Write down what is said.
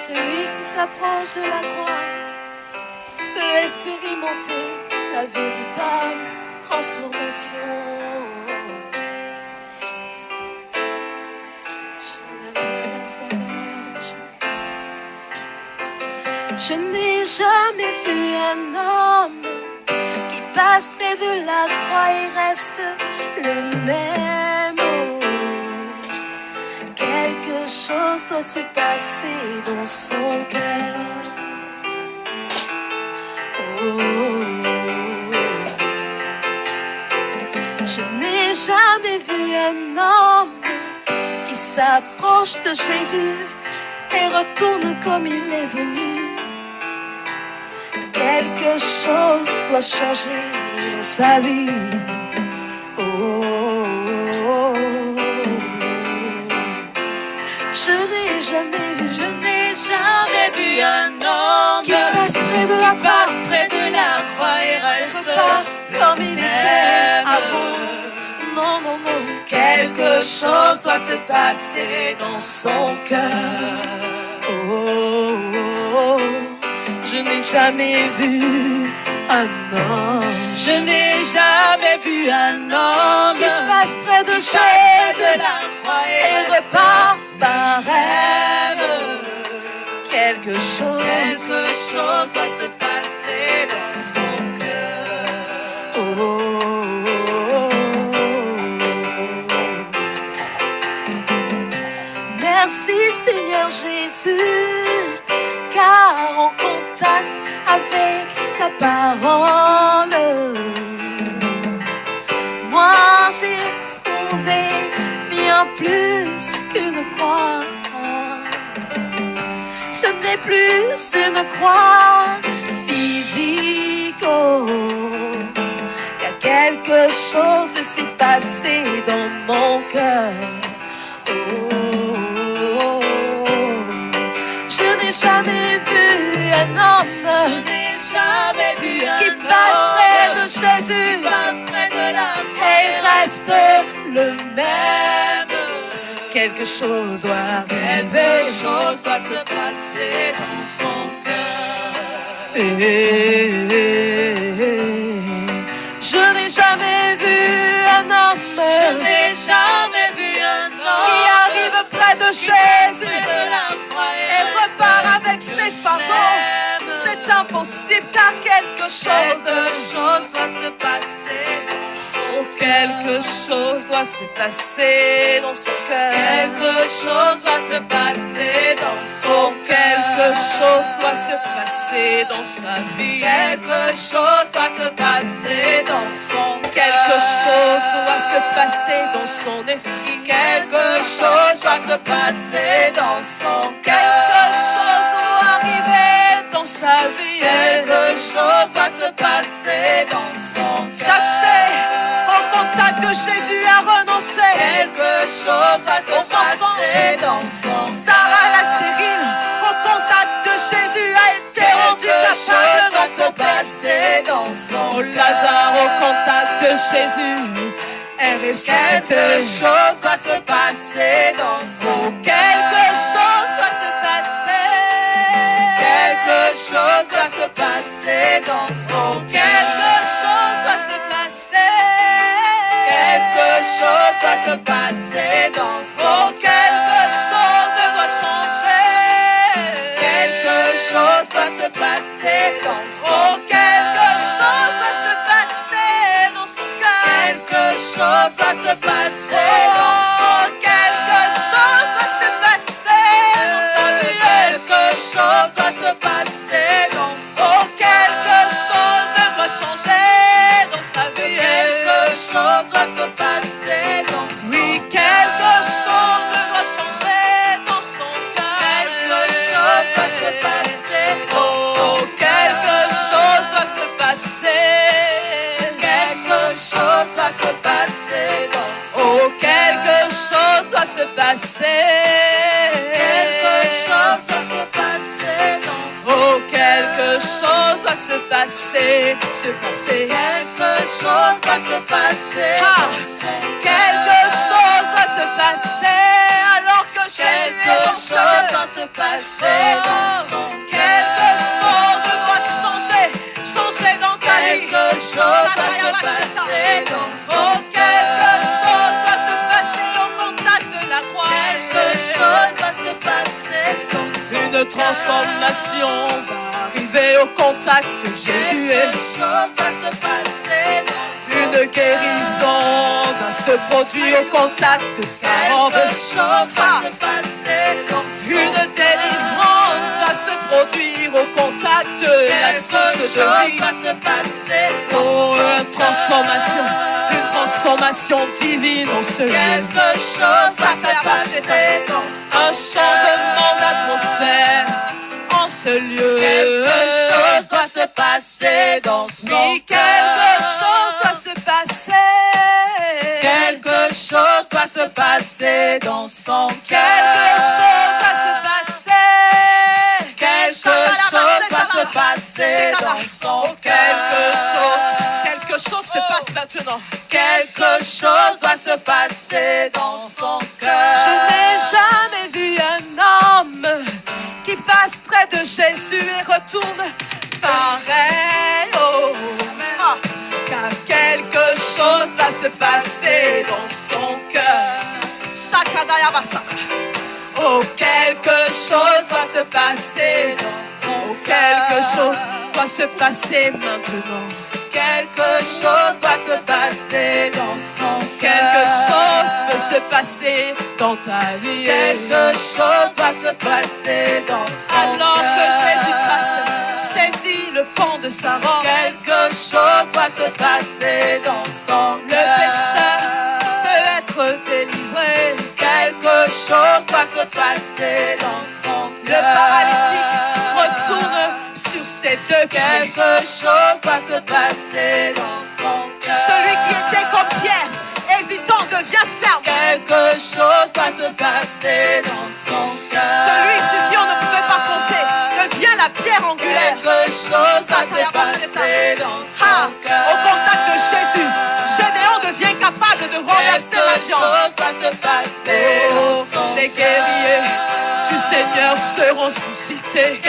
Celui qui s'approche de la croix peut expérimenter la véritable transformation. Je n'ai jamais vu un homme qui passe près de la croix et reste le même. Quelque chose doit se passer dans son cœur. Je n'ai jamais vu un homme qui s'approche de Jésus et retourne comme il est venu. Quelque chose doit changer dans sa vie. Je n'ai jamais vu un homme qui passe près de la croix et reste comme il était avant. Non, non, non. Quelque chose doit se passer dans son cœur. Je n'ai jamais vu un homme. Je n'ai jamais vu un homme qui passe près de la croix et repart par rêve. Quelque chose doit se passer dans son cœur. Merci Seigneur Jésus, car en contact avec ta parole, moi j'ai trouvé bien plus qu'une croix. Ce n'est plus une croix physique, car quelque chose s'est passé dans mon cœur. Je n'ai jamais vu un homme qui passe près de Jésus et reste le même. Quelque chose doit arriver, se passer dans son cœur. Je n'ai jamais vu un homme qui arrive près de Jésus et repart avec ses fardeaux. C'est impossible car quelque chose doit se passer. Quelque chose doit se passer dans son cœur. Quelque chose doit se passer dans son cœur. Quelque chose doit se passer dans sa vie. Quelque chose doit se passer dans son cœur. Quelque chose doit se passer dans son esprit. Quelque chose doit se passer dans son cœur. Quelque chose doit arriver dans sa vie. Quelque chose doit se passer dans son cœur. Sachez, au contact de Jésus a renoncé. Quelque chose doit se passer dans son cœur. Sarah la stérile, au contact de Jésus a été rendue capable de se passer dans son cœur. Lazare, au contact de Jésus est ressuscité. Quelque chose doit se passer dans son cœur. Quelque chose doit se passer. Quelque chose doit se passer dans son cœur. Quelque chose doit se passer. Quelque chose doit se passer dans son cœur. Quelque chose doit changer. Quelque chose doit se passer dans son cœur. Quelque chose doit se passer dans son cœur. Quelque chose doit se passer dans son cœur. Quelque chose doit se passer dans sa vie. Quelque chose doit se passer dans son cœur. Quelque chose doit changer dans sa vie. Quelque chose doit se passer dans son cœur. Oui, quelque chose doit changer dans son cœur. Quelque chose doit se passer. Oh, quelque chose doit se passer. Quelque chose doit se passer dans son cœur. Oh, quelque chose doit se passer. Quelque chose doit se passer dans son cœur. Oh, quelque chose doit se passer. Quelque chose doit se passer. Quelque chose doit se passer alors que Jésus est dans ce lieu. doit se passer dans son Quelque chose doit changer, changer dans ta vie. Quelque chose doit se passer dans son Oh, quelque chose doit se passer au contact de la croix. Quelque chose doit se passer dans Une transformation va arriver au contact de Jésus. Quelque chose doit se passer dans Une guérison va se produire au contact de sa robe. Quelque chose doit se passer dans Une délivrance va se produire au contact de la source de vie. va se passer Oh, une transformation divine en ce lieu. Quelque chose va se passer dans Un changement d'atmosphère en ce lieu. Quelque chose doit se passer dans son Oui, quelque chose doit se passer. Quelque chose doit se passer dans son cœur. Quelque chose doit se passer. Quelque chose doit se passer dans son cœur. Quelque chose se passe maintenant. Quelque chose doit se passer dans son Je cœur. n'ai jamais vu un homme qui passe près de Jésus et retourne pareil. Oh, ah, car quelque chose va se passer dans son cœur. Shakadaya Basata. Oh, quelque chose doit se passer dans son cœur. Quelque chose doit se passer maintenant. Quelque chose doit se passer dans son cœur. Quelque chose peut se passer dans ta vie. Quelque chose doit se passer dans son Alors que cœur. Jésus passe, saisis le pan de sa robe. Quelque chose doit se passer dans son Le cœur. pécheur peut être délivré. Quelque chose doit se passer dans son Le cœur. paralytique retourne sur ses deux pieds. Quelque chose doit se passer dans son cœur. Celui qui était comme Pierre, hésitant, devient ferme. Quelque chose doit se passer dans son cœur. Celui sur qui on ne pouvait pas compter devient la pierre angulaire. Quelque chose doit se passer dans Ah, son cœur. au contact de Jésus, Gédéon devient capable de renverser la Quelque viande. chose doit se passer Oh, dans son les guerriers du Seigneur seront suscités.